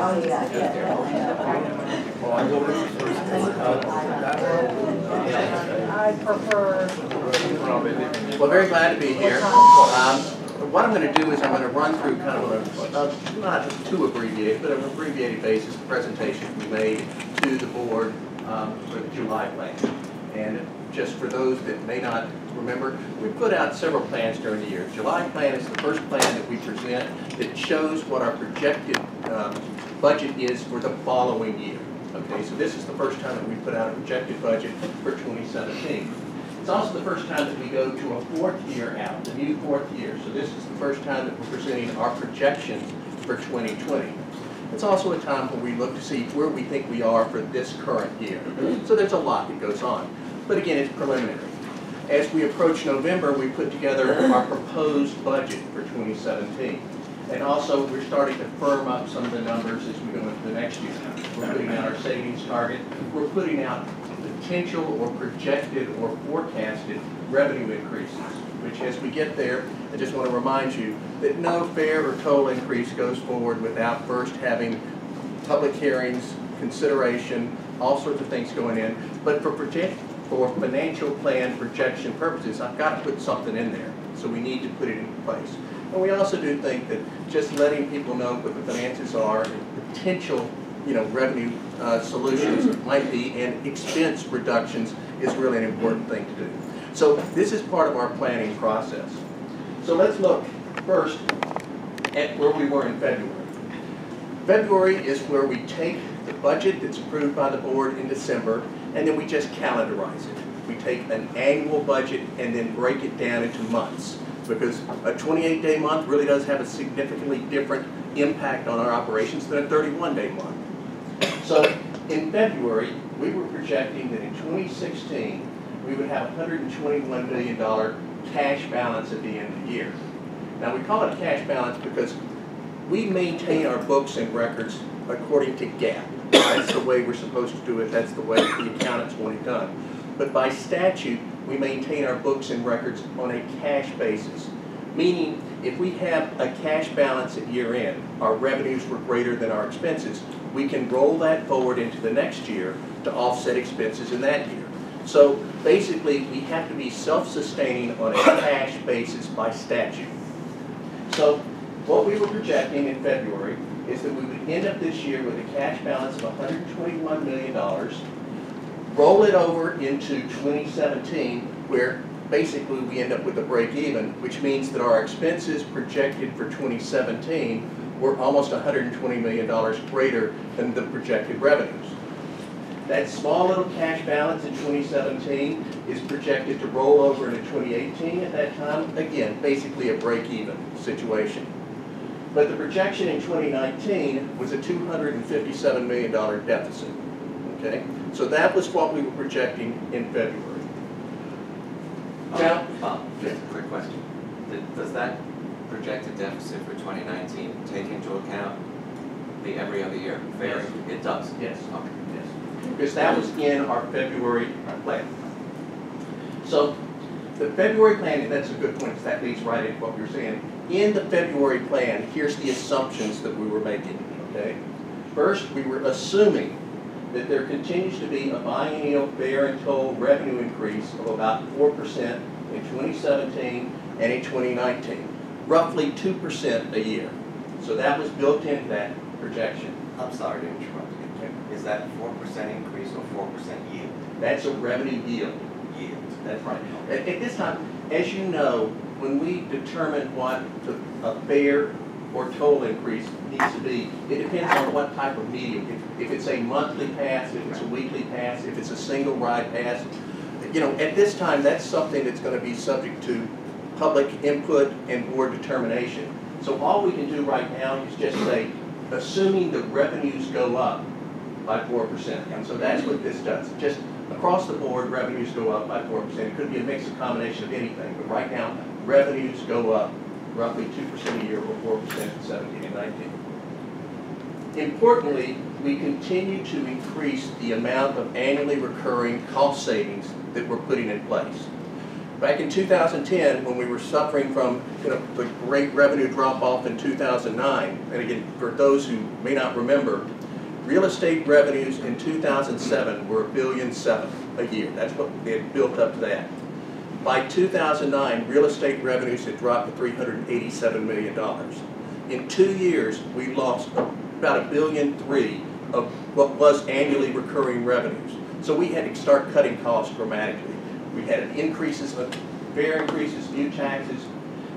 I prefer. Well, very glad to be here. What I'm going to do is I'm going to run through kind of not too abbreviated, but an abbreviated basis, the presentation we made to the board for the July plan. And just for those that may not remember, we put out several plans during the year. July plan is the first plan that we present that shows what our projected budget is for the following year. Okay, so this is the first time that we put out a projected budget for 2017. It's also the first time that we go to a fourth year out, the new fourth year. So this is the first time that we're presenting our projections for 2020. It's also a time when we look to see where we think we are for this current year. So there's a lot that goes on. But again, it's preliminary. As we approach November, we put together our proposed budget for 2017. And also, we're starting to firm up some of the numbers as we go into the next year. We're putting out our savings target. We're putting out potential or projected or forecasted revenue increases, which as we get there, I just want to remind you that no fare or toll increase goes forward without first having public hearings, consideration, all sorts of things going in. But for financial plan projection purposes, I've got to put something in there. So we need to put it in place. And we also do think that just letting people know what the finances are and potential revenue solutions might be and expense reductions is really an important thing to do. So this is part of our planning process. So let's look first at where we were in February. February is where we take the budget that's approved by the board in December and then we just calendarize it. We take an annual budget and then break it down into months because a 28-day month really does have a significantly different impact on our operations than a 31-day month. So in February, we were projecting that in 2016, we would have a $121 million cash balance at the end of the year. Now we call it a cash balance because we maintain our books and records according to GAAP. That's the way we're supposed to do it. That's the way the accountants want it done. But by statute, we maintain our books and records on a cash basis. Meaning, if we have a cash balance at year end, our revenues were greater than our expenses, we can roll that forward into the next year to offset expenses in that year. So basically, we have to be self-sustaining on a cash basis by statute. So what we were projecting in February is that we would end up this year with a cash balance of $121 million, roll it over into 2017, where basically we end up with a break even, which means that our expenses projected for 2017 were almost $120 million greater than the projected revenues. That small little cash balance in 2017 is projected to roll over into 2018 at that time. Again, basically a break-even situation. But the projection in 2019 was a $257 million deficit. Okay? So that was what we were projecting in February. Now, just a quick question. Does that projected deficit for 2019 take into account the every other year fare? Yes. It does? Yes. Okay. Yes. Because that was in our February plan. So the February plan, that's a good point, because that leads right into what we were saying. In the February plan, here's the assumptions that we were making. Okay? First, we were assuming that there continues to be a biennial fare and toll revenue increase of about 4% in 2017 and in 2019, roughly 2% a year. So that was built into that projection. I'm sorry to interrupt you. Is that 4% increase or 4% yield? That's a revenue yield. Yield. That's right. At this time, as you know, when we determine what a fare or toll increase needs to be, it depends on what type of medium. If it's a monthly pass, if it's a weekly pass, if it's a single ride pass. At this time, that's something that's going to be subject to public input and board determination. So all we can do right now is just say, assuming the revenues go up by 4%. And so that's what this does. Just across the board, revenues go up by 4%. It could be a mix of combination of anything, but right now, revenues go up roughly 2% a year or 4% in 17 and 19. Importantly, we continue to increase the amount of annually recurring cost savings that we're putting in place. Back in 2010, when we were suffering from the great revenue drop-off in 2009, and again, for those who may not remember, real estate revenues in 2007 were $1.7 billion a year. That's what they had built up to that. By 2009, real estate revenues had dropped to $387 million. In 2 years, we lost about $1.3 billion of what was annually recurring revenues. So we had to start cutting costs dramatically. We had increases, fare increases, new taxes,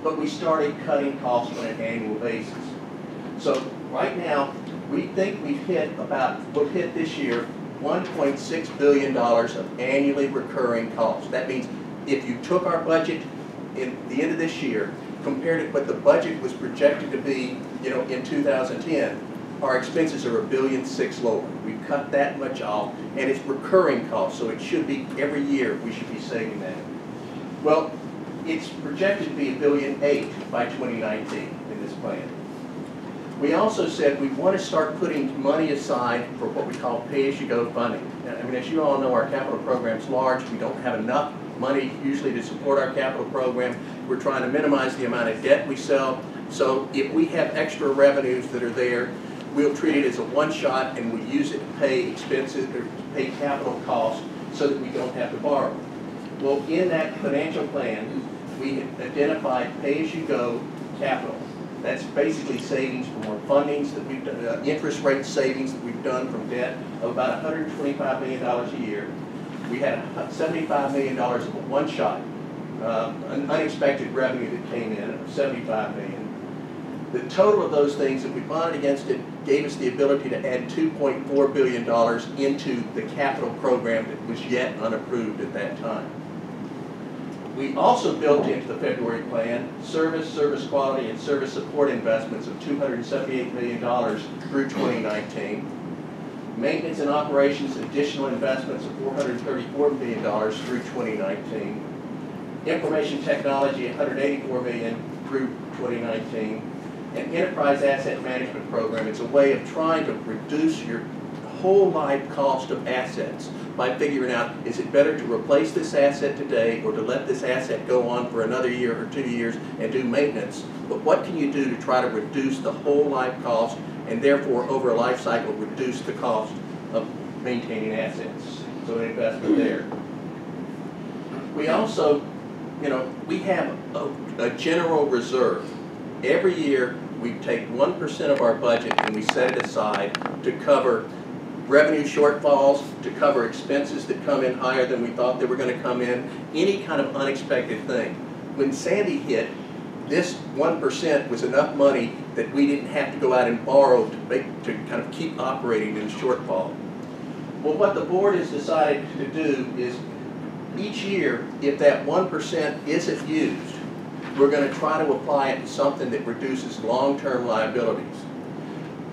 but we started cutting costs on an annual basis. So right now, we think we'll hit this year $1.6 billion of annually recurring costs. That means if you took our budget in the end of this year, compared to what the budget was projected to be, in 2010, our expenses are $1.6 billion lower. We've cut that much off, and it's recurring costs, so it should be every year we should be saving that. Well, it's projected to be $1.8 billion by 2019 in this plan. We also said we want to start putting money aside for what we call pay-as-you-go funding. I mean, as you all know, our capital program's large. We don't have enough money usually to support our capital program. We're trying to minimize the amount of debt we sell. So if we have extra revenues that are there, we'll treat it as a one-shot, and we use it to pay expenses or pay capital costs so that we don't have to borrow. Well, in that financial plan, we identified pay-as-you-go capital. That's basically savings from our fundings that we've done, interest rate savings that we've done from debt of about $125 million a year. We had $75 million of a one-shot, an unexpected revenue that came in of $75 million. The total of those things that we bonded against it gave us the ability to add $2.4 billion into the capital program that was yet unapproved at that time. We also built into the February plan service quality, and service support investments of $278 million through 2019. Maintenance and operations additional investments of $434 million through 2019. Information technology, $184 million through 2019. An enterprise asset management program. It's a way of trying to reduce your whole life cost of assets by figuring out, is it better to replace this asset today or to let this asset go on for another year or 2 years and do maintenance? But what can you do to try to reduce the whole life cost and therefore over a life cycle reduce the cost of maintaining assets? So an investment there. We also, we have a general reserve. Every year we take 1% of our budget and we set it aside to cover revenue shortfalls, to cover expenses that come in higher than we thought they were going to come in, any kind of unexpected thing. When Sandy hit, this 1% was enough money that we didn't have to go out and borrow to kind of keep operating in a shortfall. Well, what the board has decided to do is each year, if that 1% isn't used, we're going to try to apply it to something that reduces long-term liabilities.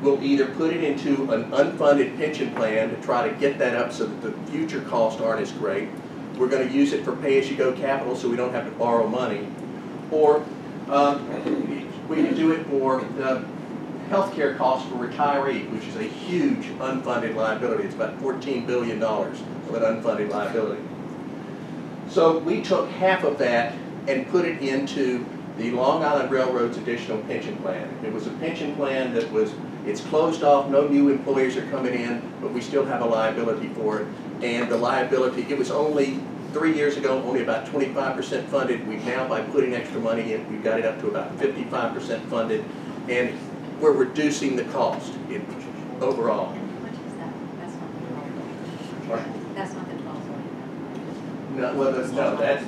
We'll either put it into an unfunded pension plan to try to get that up so that the future costs aren't as great. We're going to use it for pay-as-you-go capital so we don't have to borrow money. Or we can do it for the health care costs for retirees, which is a huge unfunded liability. It's about $14 billion of an unfunded liability. So we took half of that and put it into the Long Island Railroad's additional pension plan. It was a pension plan that it's closed off, no new employees are coming in, but we still have a liability for it. And the liability, it was only 3 years ago, only about 25% funded. We've now, by putting extra money in, we've got it up to about 55% funded, and we're reducing the cost overall. What is that? That's not the 12. No, well, no, that's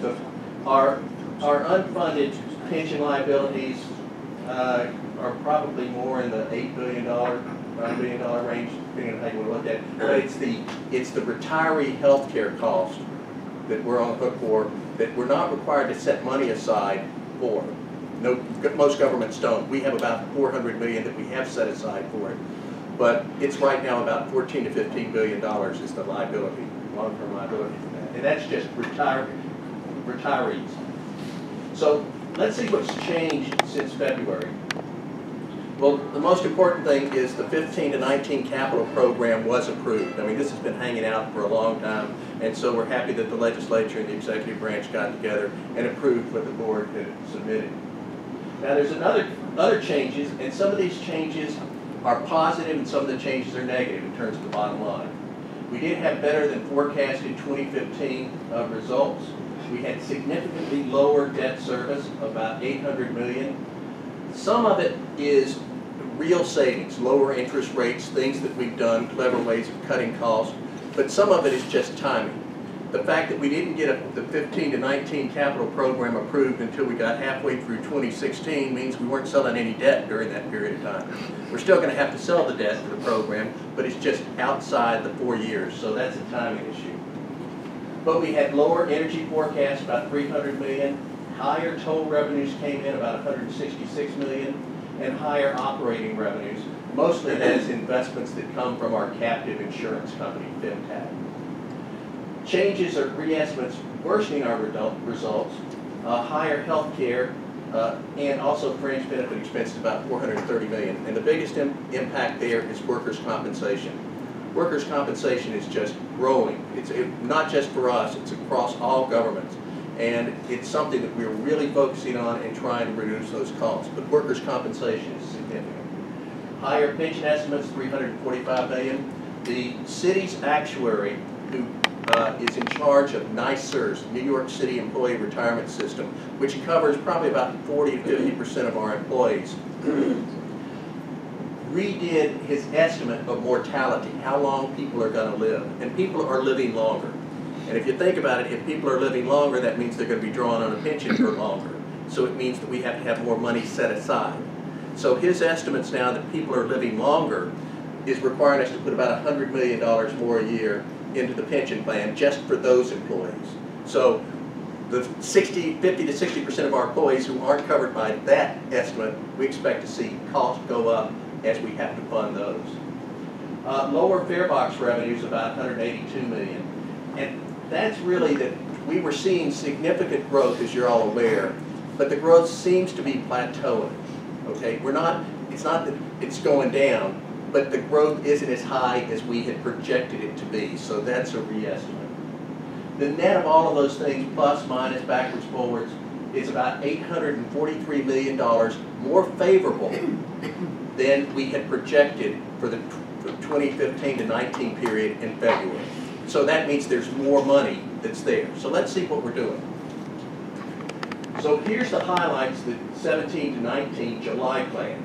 our unfunded pension liabilities are probably more in the $8 billion, $9 billion range, depending on how you want to look at it. But it's the retiree health care cost that we're on the hook for, that we're not required to set money aside for. No, most governments don't. We have about $400 million that we have set aside for it. But it's right now about $14 to $15 billion is the liability, long-term liability for that. And that's just retirees. So let's see what's changed since February. Well, the most important thing is the 15 to 19 capital program was approved. I mean, this has been hanging out for a long time, and so we're happy that the legislature and the executive branch got together and approved what the board had submitted. Now, there's other changes, and some of these changes are positive and some of the changes are negative in terms of the bottom line. We did have better than forecasted 2015 results. We had significantly lower debt service, about $800 million. Some of it is real savings, lower interest rates, things that we've done, clever ways of cutting costs, but some of it is just timing. The fact that we didn't get the 15 to 19 capital program approved until we got halfway through 2016 means we weren't selling any debt during that period of time. We're still going to have to sell the debt for the program, but it's just outside the 4 years, so that's a timing issue. But we had lower energy forecasts, about $300 million. Higher toll revenues came in, about $166 million, and higher operating revenues. Mostly that is investments that come from our captive insurance company, PCAC. Changes or re-estimates worsening our results, higher health care, and also fringe benefit expenses, about $430 million. And the biggest impact there is workers' compensation. Workers' compensation is just growing. It's not just for us, it's across all governments. And it's something that we're really focusing on and trying to reduce those costs. But workers' compensation is significant. Higher pension estimates, $345 million. The city's actuary, who is in charge of NYSERS, New York City Employee Retirement System, which covers probably about 40 to 50% of our employees, redid his estimate of mortality, how long people are going to live. And people are living longer. And if you think about it, if people are living longer, that means they're going to be drawing on a pension for longer. So it means that we have to have more money set aside. So his estimates now that people are living longer is requiring us to put about $100 million more a year into the pension plan just for those employees. So the 50 to 60% of our employees who aren't covered by that estimate, we expect to see costs go up as we have to fund those. Lower fare box revenues, about $182 million. And that's really that we were seeing significant growth, as you're all aware, but the growth seems to be plateauing. Okay, it's not that it's going down, but the growth isn't as high as we had projected it to be, so that's a re-estimate. The net of all of those things, plus, minus, backwards, forwards, is about $843 million more favorable than we had projected for the 2015 to 19 period in February. So that means there's more money that's there. So let's see what we're doing. So here's the highlights, the 17 to 19 July plan.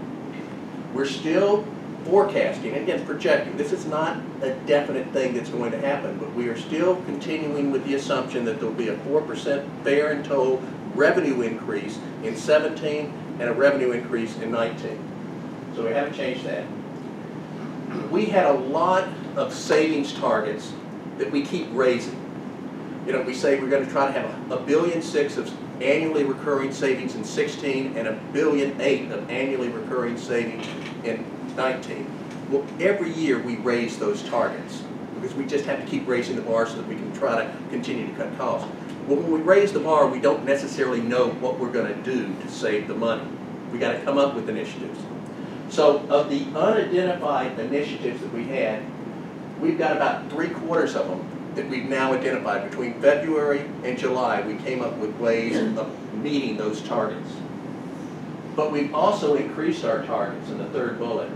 We're still forecasting, and again projecting. This is not a definite thing that's going to happen, but we are still continuing with the assumption that there'll be a 4% fare and toll revenue increase in 17 and a revenue increase in 19. So we haven't changed that. We had a lot of savings targets that we keep raising. You know, we say we're going to try to have $1.6 billion of annually recurring savings in 16 and $1.8 billion of annually recurring savings in 19. Well, every year we raise those targets because we just have to keep raising the bar so that we can try to continue to cut costs. Well, when we raise the bar, we don't necessarily know what we're going to do to save the money. We got to come up with initiatives. So of the unidentified initiatives that we had, we've got about 3/4 of them that we've now identified. Between February and July, we came up with ways of meeting those targets. But we've also increased our targets in the third bullet.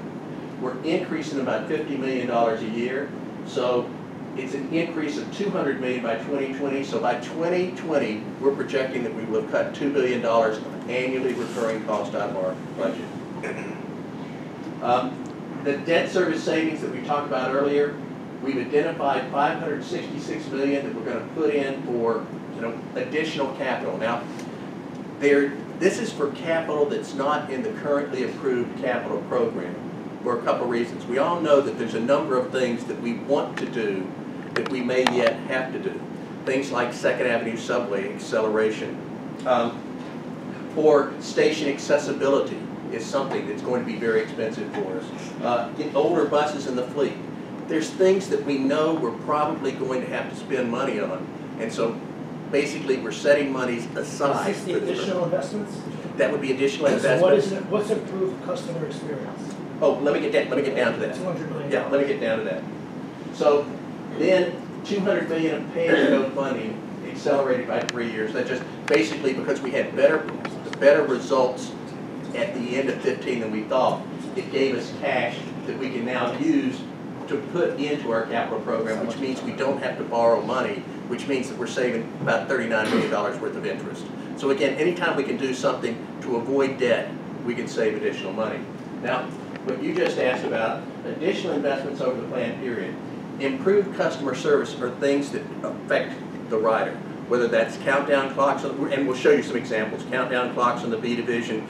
We're increasing about $50 million a year. So it's an increase of $200 million by 2020. So by 2020, we're projecting that we will have cut $2 billion of annually recurring cost out of our budget. The debt service savings that we talked about earlier, we've identified $566 million that we're going to put in for additional capital. Now, this is for capital that's not in the currently approved capital program for a couple reasons. We all know that there's a number of things that we want to do that we may yet have to do. Things like 2nd Avenue subway acceleration, or station accessibility is something that's going to be very expensive for us. Get older buses in the fleet. There's things that we know we're probably going to have to spend money on, and so basically we're setting monies aside. Is this the additional investments? That would be additional So investment. what is it, what's improved customer experience? Oh, let me get down to that. $200 million. Yeah, let me get down to that. So then $200 million of pay-as-you-go funding accelerated by 3 years. That's just basically because we had better results at the end of 15 than we thought. It gave us cash that we can now use to put into our capital program, which means we don't have to borrow money, which means that we're saving about $39 million worth of interest. So again, anytime we can do something to avoid debt, we can save additional money. Now, what you just asked about, additional investments over the plan period, improved customer service are things that affect the rider, whether that's countdown clocks, and we'll show you some examples, countdown clocks on the B division,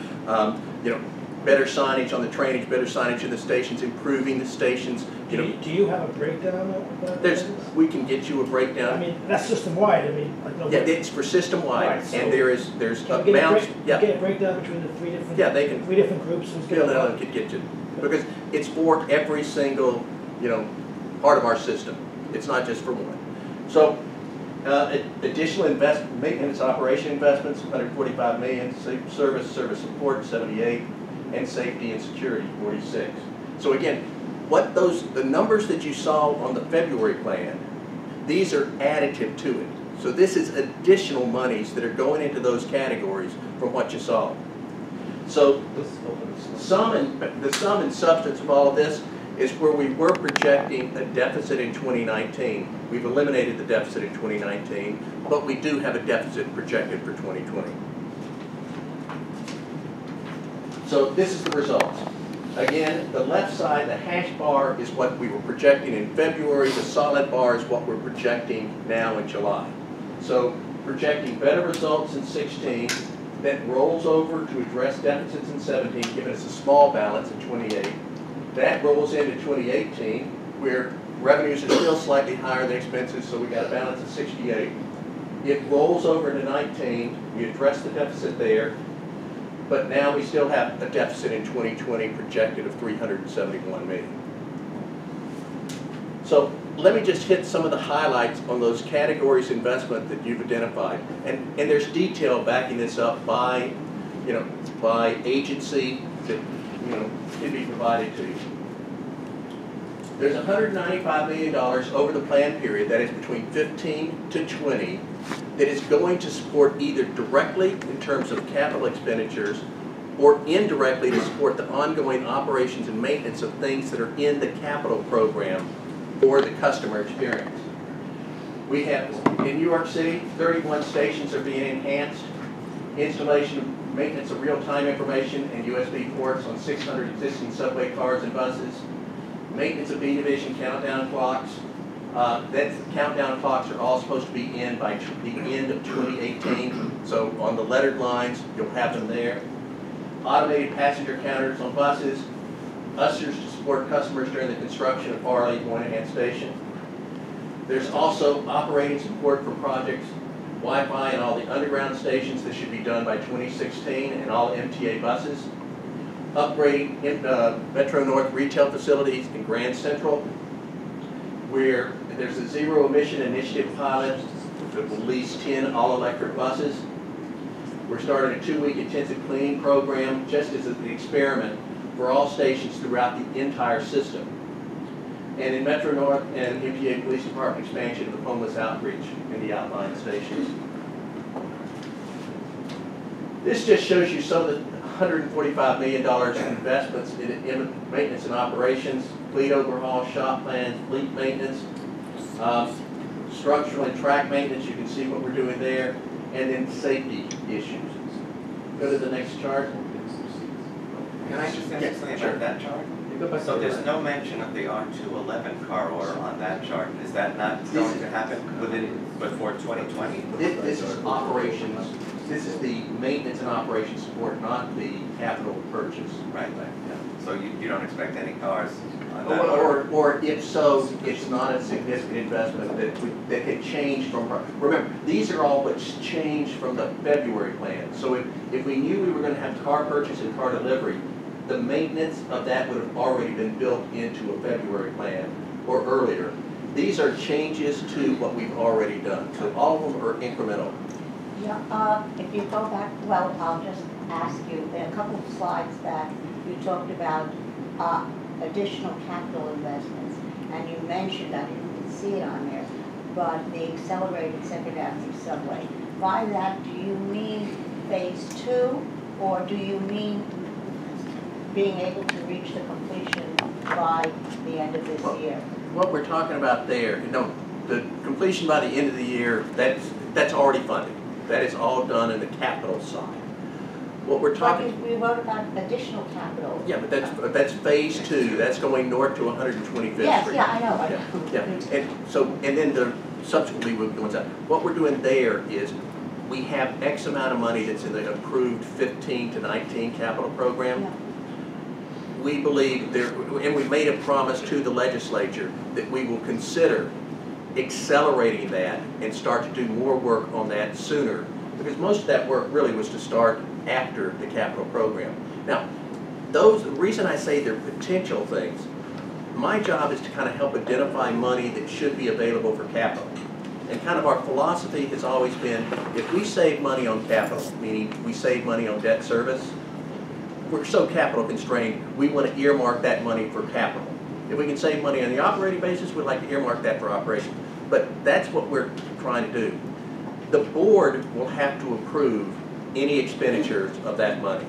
better signage on the trainage, better signage in the stations, improving the stations. Do you have a breakdown of that? We can get you a breakdown. I mean, that's system-wide, I mean, like no. Yeah, it's for system-wide, Right, so and there's Can we amounts. get a breakdown between the three different? Yeah, they can. 3 different groups. Who's Bill getting Allen could get you, because it's for every single, part of our system. It's not just for one. So, additional maintenance operation investments, 145 million, service support, 78, and safety and security, 46. So again, the numbers that you saw on the February plan, these are additive to it. So this is additional monies that are going into those categories from what you saw. So the sum and substance of all of this is where we were projecting a deficit in 2019. We've eliminated the deficit in 2019, but we do have a deficit projected for 2020. So this is the results. Again, the left side, the hash bar, is what we were projecting in February. The solid bar is what we're projecting now in July. So projecting better results in 16, that rolls over to address deficits in 17, giving us a small balance in 28. That rolls into 2018, where revenues are still slightly higher than expenses, so we got a balance of 68. It rolls over into 19, we address the deficit there, but now we still have a deficit in 2020 projected of 371 million. So let me just hit some of the highlights on those categories of investment that you've identified. And there's detail backing this up by, by agency that, can be provided to you. There's $195 million over the plan period, that is between 15 to 20, that is going to support either directly in terms of capital expenditures or indirectly to support the ongoing operations and maintenance of things that are in the capital program for the customer experience. We have, in New York City, 31 stations are being enhanced, installation, maintenance of real-time information and USB ports on 600 existing subway cars and buses, maintenance of B division countdown clocks. Countdown clocks are all supposed to be in by the end of 2018. So on the lettered lines, you'll have them there. Automated passenger counters on buses, ushers to support customers during the construction of Farley Moynihan Station. There's also operating support for projects, Wi-Fi and all the underground stations. This should be done by 2016, and all MTA buses. Upgrading Metro North retail facilities in Grand Central, where there's a zero emission initiative pilot that will lease 10 all-electric buses. We're starting a 2-week intensive cleaning program just as an experiment for all stations throughout the entire system. And in Metro North and MTA Police Department, expansion of the homeless outreach in the outlying stations. This just shows you some of the $145 million in investments in maintenance and operations, fleet overhaul, shop plans, fleet maintenance, structural and track maintenance. You can see what we're doing there, and then safety issues. Go to the next chart. Can I just ask something about that chart? So there's no mention of the R211 car order on that chart. Is that not going to happen before 2020? This is operations. This is the maintenance and operations support, not the capital purchase. Right. Yeah. So you don't expect any cars on that? Or if so, it's not a significant investment that had changed from. Remember, these are all what's changed from the February plan. So if we knew we were going to have car purchase and car delivery, the maintenance of that would have already been built into a February plan or earlier. These are changes to what we've already done. So all of them are incremental. Yeah, if you go back, well, I'll just ask you, a couple of slides back, you talked about additional capital investments, and you mentioned, I didn't see it on there, but the accelerated Second Avenue subway. By that, do you mean phase 2, or do you mean being able to reach the completion by the end of this year? What we're talking about there, the completion by the end of the year, that's already funded. That is all done in the capital side. What we're talking. We wrote about additional capital. Yeah, but that's phase 2. That's going north to 125th Yes, Street. yeah, I know. Yeah. And then subsequently we'll go inside. What we're doing there is we have X amount of money that's in the approved 15 to 19 capital program. Yeah. We believe there, and we made a promise to the legislature that we will consider accelerating that and start to do more work on that sooner, because most of that work really was to start after the capital program. Now, the reason I say they're potential things, my job is to kind of help identify money that should be available for capital. And kind of our philosophy has always been, if we save money on capital, meaning we save money on debt service, we're so capital constrained, we want to earmark that money for capital. If we can save money on the operating basis, we'd like to earmark that for operation. But that's what we're trying to do. The board will have to approve any expenditures of that money.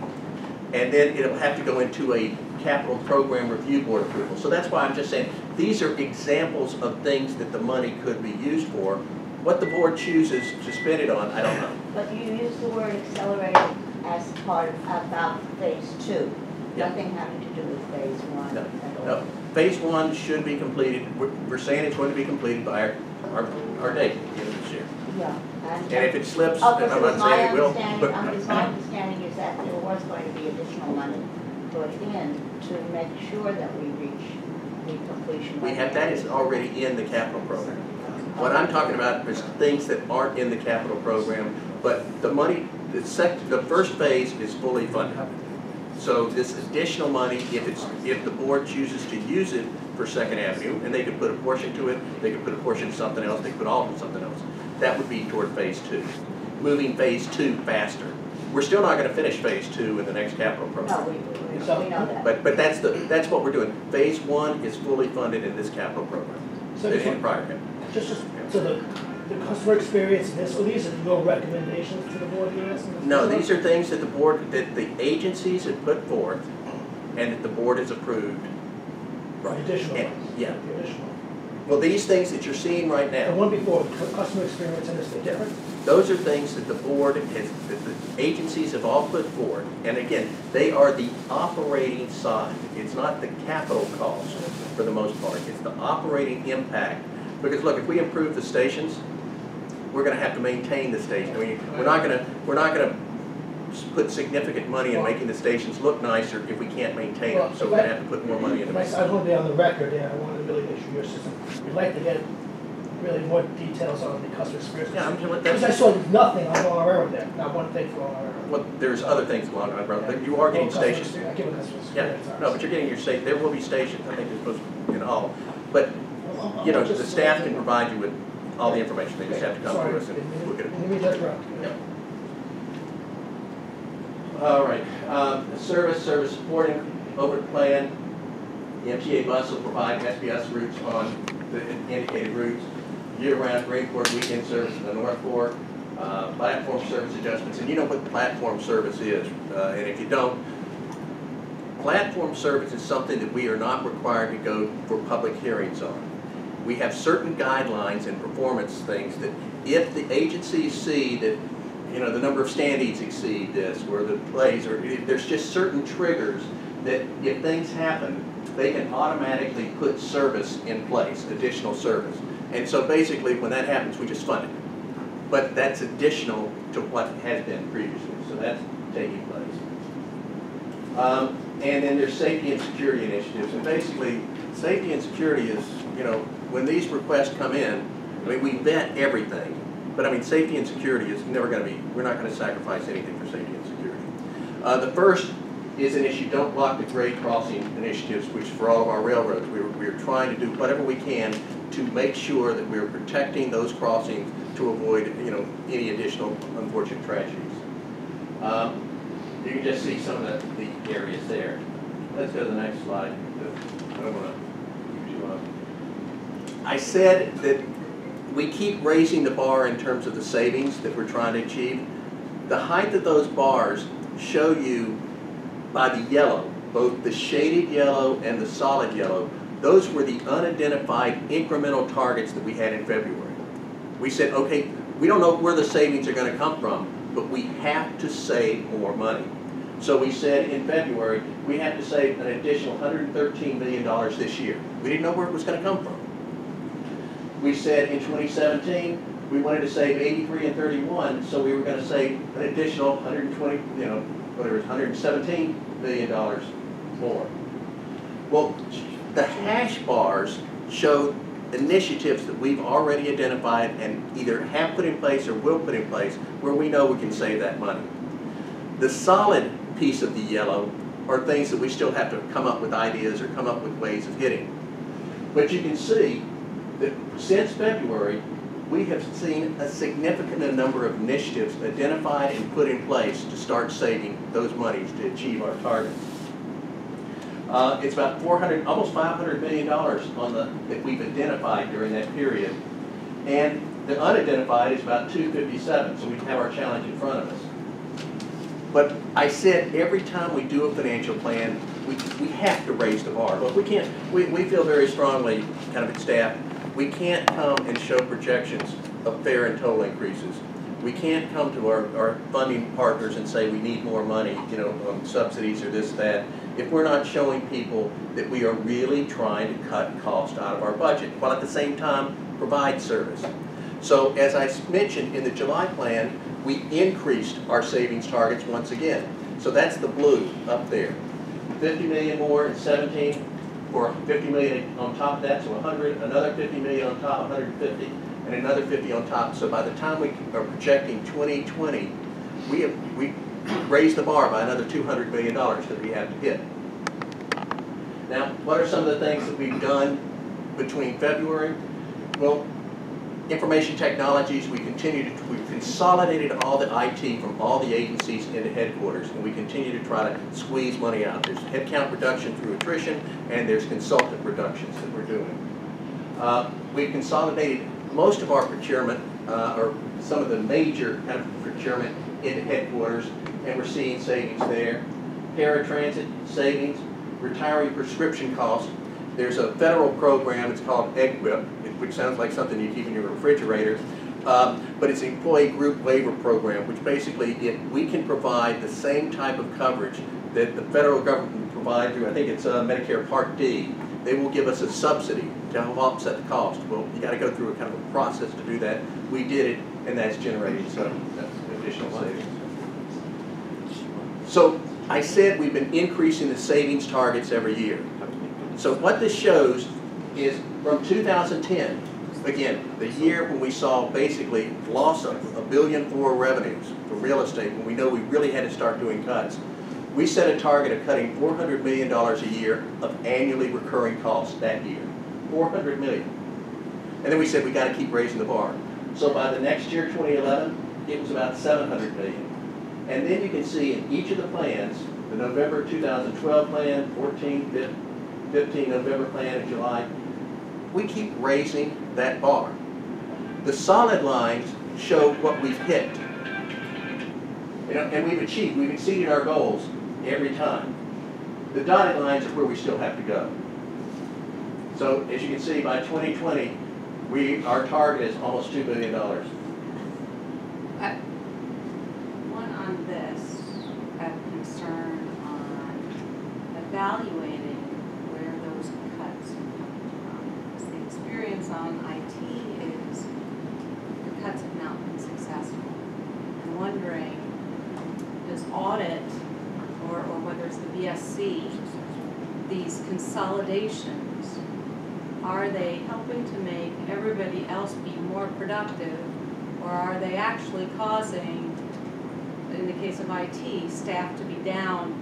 And then it'll have to go into a capital program review board approval. So that's why I'm just saying, these are examples of things that the money could be used for. What the board chooses to spend it on, I don't know. But you used the word accelerated as part of, about phase 2. Yeah. Nothing having to do with phase 1 at all. No. Phase 1 should be completed. We're saying it's going to be completed by our date at the end of this year. Yeah. And if it slips, Oh, I'm not saying it will. But my understanding is that there was going to be additional money put in to make sure that we reach the completion. we have that is already in the capital program. What I'm talking about is things that aren't in the capital program, but the money, the first phase is fully funded. So this additional money, if the board chooses to use it for Second Avenue, and they could put a portion to it, they could put a portion to something else, they could put all of something else, that would be toward phase 2. Moving phase 2 faster. We're still not going to finish phase 2 in the next capital program. No, we know that. But that's what we're doing. Phase 1 is fully funded in this capital program. So In prior capital. Just so the customer experience in this, so these are your recommendations to the board here? No, these are things that the board, that the agencies have put forth and that the board has approved. Right. Additional And- ones. yeah. The additional. Well, these things that you're seeing right The now, one before, customer experience and this, they're different? those are things that the board has, that the agencies have all put forward. And again, they are the operating side. It's not the capital cost for the most part. It's the operating impact. Because look, if we improve the stations, we're going to have to maintain the station. I mean, we're not going to put significant money in making the stations look nicer if we can't maintain them. So we're going to have to put more money into I it. just want to be on the record there. I wanted to really make sure your system. We'd like to get really more details on the customer experience. Yeah, I'm sure Because I saw nothing on Long Railroad there. Not one thing for Long Railroad. Well, there's other things going on, but you are getting Customer stations. experience. I give a customer Yeah, experience. no, but you're getting your station. There will be stations. I think they're supposed to be in all. But you know, the staff can provide you with all the information. They just have to come to us and look at it. Let me just interrupt. Yeah. All right, service supporting over plan. The MTA bus will provide SBS routes on the indicated routes, year-round Greenport weekend service in the North Fork, platform service adjustments. And you know what platform service is, and if you don't, platform service is something that we are not required to go for public hearings on. We have certain guidelines and performance things that if the agencies see that, you know, the number of standees exceed this, or the plays, or there's just certain triggers that if things happen, they can automatically put service in place, additional service. And so basically when that happens, we just fund it. But that's additional to what has been previously, so that's taking place. And then there's safety and security initiatives, and basically safety and security is, you know, when these requests come in, I mean, we vet everything, but I mean, safety and security is never going to be, we're not going to sacrifice anything for safety and security. The first is an issue, don't block the grade crossing initiatives, which for all of our railroads, we're trying to do whatever we can to make sure that we're protecting those crossings to avoid, you know, any additional unfortunate tragedies. You can just see some of the areas there. Let's go to the next slide. I don't want to use you up. I said that we keep raising the bar in terms of the savings that we're trying to achieve. The height of those bars show you by the yellow, both the shaded yellow and the solid yellow. Those were the unidentified incremental targets that we had in February. We said, okay, we don't know where the savings are going to come from, but we have to save more money. So we said in February, we have to save an additional $113 million this year. We didn't know where it was going to come from. We said in 2017, we wanted to save 83 and 31, so we were going to save an additional 120, whatever, $117 million more. Well, the hash bars show initiatives that we've already identified and either have put in place or will put in place where we know we can save that money. The solid piece of the yellow are things that we still have to come up with ideas or come up with ways of hitting. But you can see that since February, we have seen a significant number of initiatives identified and put in place to start saving those monies to achieve our targets. It's about almost $500 million that we've identified during that period. And the unidentified is about 257, so we have our challenge in front of us. But I said every time we do a financial plan, we have to raise the bar. But we can't, we feel very strongly, kind of at staff, we can't come and show projections of fare and toll increases. We can't come to our funding partners and say we need more money, on subsidies or this, that, if we're not showing people that we are really trying to cut cost out of our budget, while at the same time provide service. So as I mentioned in the July plan, we increased our savings targets once again. So that's the blue up there. 50 million more in 17, or 50 million on top of that, so 100, another 50 million on top, 150, and another 50 on top. So by the time we are projecting 2020, we raised the bar by another $200 million that we have to hit. Now, what are some of the things that we've done between February? Well, information technologies, we've consolidated all the IT from all the agencies into headquarters, and we continue to try to squeeze money out. There's headcount reduction through attrition, and there's consultant reductions that we're doing. We've consolidated most of our procurement, or some of the major kind of procurement into headquarters, and we're seeing savings there. Paratransit savings, retiree prescription costs. There's a federal program, it's called EGWIP, which sounds like something you keep in your refrigerator, but it's an employee group waiver program, which basically, if we can provide the same type of coverage that the federal government will provide through, I think it's Medicare Part D, they will give us a subsidy to help offset the cost. Well, you got to go through a kind of a process to do that. We did it, and that's generated some additional savings. So I said we've been increasing the savings targets every year. So what this shows is from 2010, again, the year when we saw basically loss of $1.4 billion revenues for real estate, when we know we really had to start doing cuts, we set a target of cutting $400 million a year of annually recurring costs that year. $400 million. And then we said we got to keep raising the bar. So by the next year, 2011, it was about $700 million. And then you can see in each of the plans, the November 2012 plan, 15 November plan in July, we keep raising that bar. The solid lines show what we've hit. And we've exceeded our goals every time. The dotted lines are where we still have to go. So as you can see, by 2020, our target is almost $2 billion. One on this, I have concern on evaluating where those cuts come from. Because the experience on IT is the cuts have not been successful. I'm wondering, does audit, or whether it's the BSC, these consolidations, are they helping to make everybody else be more productive, or are they actually causing, in the case of IT, staff to be down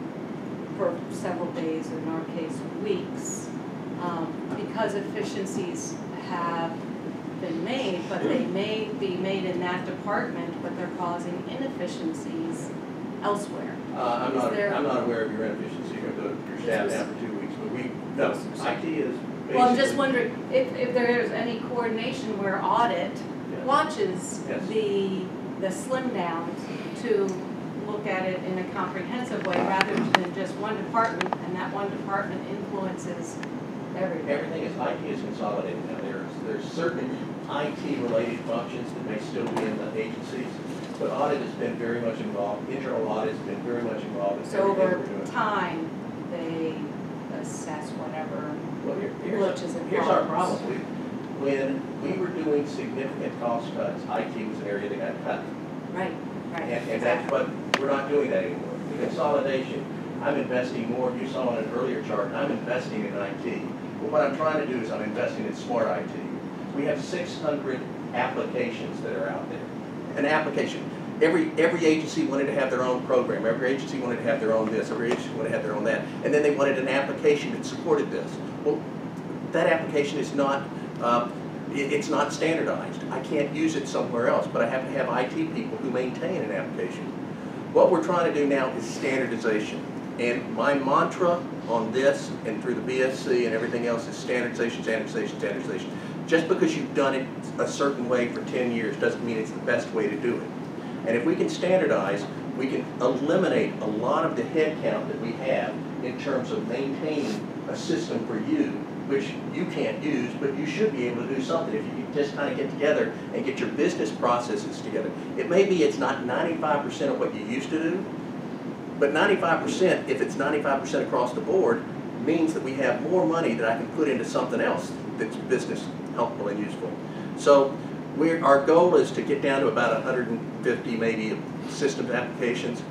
for several days, or in our case, weeks, because efficiencies have been made, but they may be made in that department, but they're causing inefficiencies elsewhere. I'm Is there- not aware of your inefficiency of your staff down for 2 weeks, but no, IT is basically. Well, I'm just wondering if there is any coordination where audit Yes. watches Yes. the slim downs to look at it in a comprehensive way rather than just one department, and that one department influences everything. Everything is, IT is consolidated now. There's certain IT-related functions that may still be in the agencies, but audit has been very much involved, internal audit has been very much involved in So everything over we're doing. time, they assess whatever Well, glitches and here's our problems. problem. When we were doing significant cost cuts, IT was an area that got cut. Right, right. And that's what, we're not doing that anymore. The consolidation, I'm investing more, you saw on an earlier chart, I'm investing in IT. But what I'm trying to do is I'm investing in smart IT. We have 600 applications that are out there. An application, every agency wanted to have their own program, every agency wanted to have their own this, every agency wanted to have their own that, and then they wanted an application that supported this. Well, that application is not, it's not standardized. I can't use it somewhere else, but I have to have IT people who maintain an application. What we're trying to do now is standardization. And my mantra on this and through the BSC and everything else is standardization, standardization, standardization. Just because you've done it a certain way for 10 years doesn't mean it's the best way to do it. And if we can standardize, we can eliminate a lot of the headcount that we have in terms of maintaining a system for you, which you can't use, but you should be able to do something if you just kind of get together and get your business processes together. It may be it's not 95% of what you used to do, but 95%, if it's 95% across the board, means that we have more money that I can put into something else that's business helpful and useful. So our goal is to get down to about 150 maybe systems applications.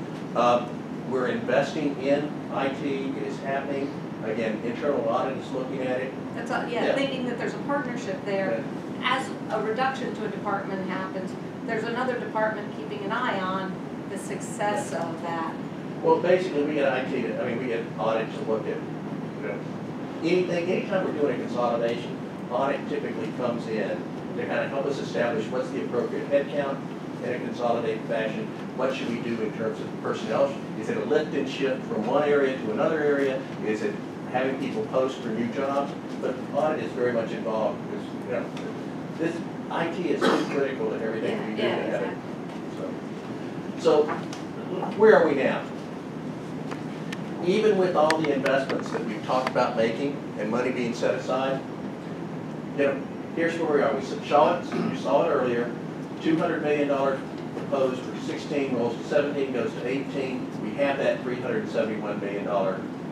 We're investing in IT, it is happening. Again, internal audit is looking at it. That's all, yeah, thinking that there's a partnership there. As a reduction to a department happens, there's another department keeping an eye on the success of that. Well, basically, we get IT, we get audit to look at, anytime we're doing a consolidation, audit typically comes in to kind of help us establish what's the appropriate headcount in a consolidated fashion. What should we do in terms of personnel? Is it a lift and shift from one area to another area? Is it having people post for new jobs? But audit is very much involved because, this IT is so critical to everything we do to have it. So where are we now? Even with all the investments that we've talked about making and money being set aside, here's where we are. We saw it, you saw it earlier, $200 million proposed for 16, rolls to 17, goes to 18. We have that $371 million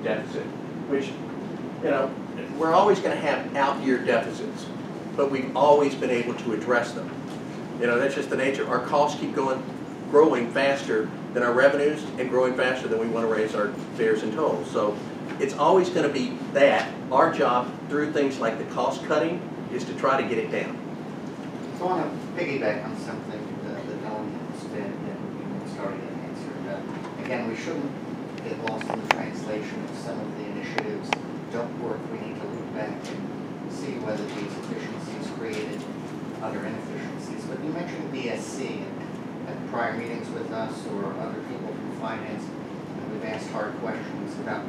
deficit, which, we're always going to have out-year deficits, but we've always been able to address them. That's just the nature. Our costs keep growing faster than our revenues and growing faster than we want to raise our fares and tolls. So it's always going to be that. Our job through things like the cost cutting is to try to get it down. So I want to piggyback on something that Ellen said and you started to answer. Again, we shouldn't get lost in the translation of some of the initiatives don't work. We need to look back and see whether these efficiencies created other inefficiencies. But you mentioned BSC at prior meetings with us or other people from finance, and we've asked hard questions about